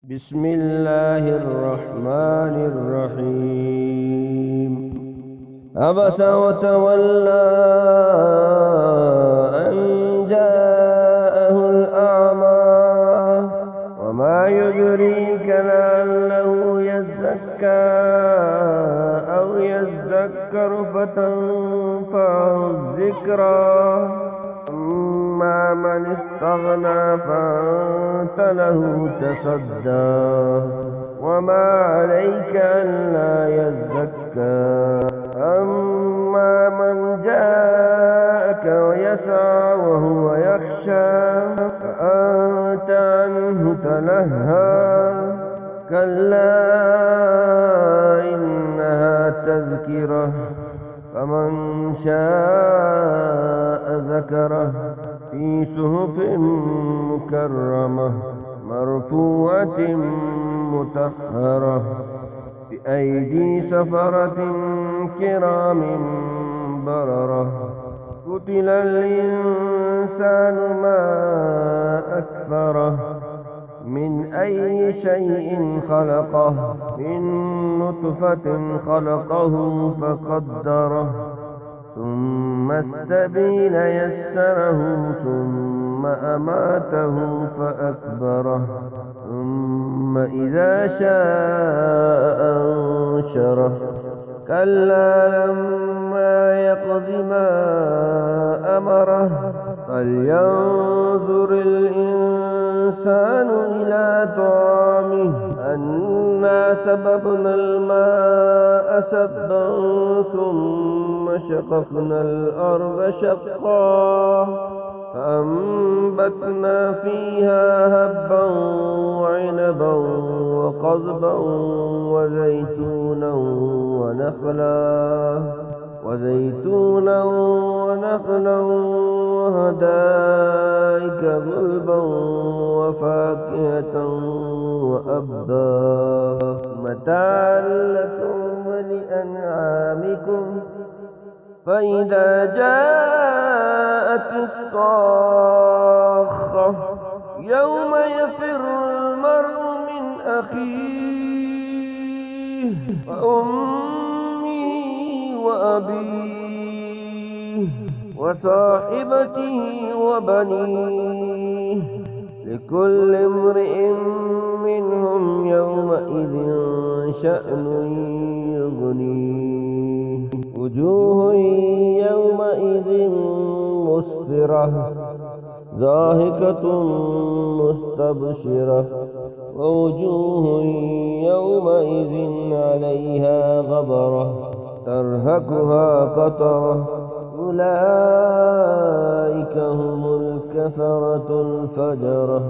بسم الله الرحمن الرحيم. عبس وتولى أن جاءه الأعمى وما يدريك لعله يزكى أو يذكر فتنفعه الذكرى. أما من استغنى فأنت له تصدى وما عليك ألا يزكى. أما من جاءك ويسعى وهو يخشى فأنت عنه تلهى. كلا إنها تذكرة فمن شاء ذكره في صحف مكرمة مرفوعة مطهرة بأيدي سفرة كرام بررة. قتل الإنسان ما أكفره من أي شيء خلقه من نطفة خلقه فقدره ثم السبيل يسره ثم أماته فأكبره ثم إذا شاء أنشره. كلا لما يقض ما أمره فلينظر الإنسان إلى طعامه أنا سببنا الماء سبا ثم شققنا الأرض شقا فأنبتنا فيها هبا وعنبا وقضبا وزيتونا ونخلا وحدائق غلبا وفاكهة وأبا متاعا لكم ولأنعامكم. فإذا جاءت الصاخة يوم يفر المرء من أخيه وأمه وأبيه وصاحبته وبنيه لكل امرئ منهم يومئذ شأن يغنيه. وجوه يومئذ مسفرة ضاحكة مستبشرة ووجوه يومئذ عليها غبرة ترهقها قترة. أولئك هم الكفرة الفجرة.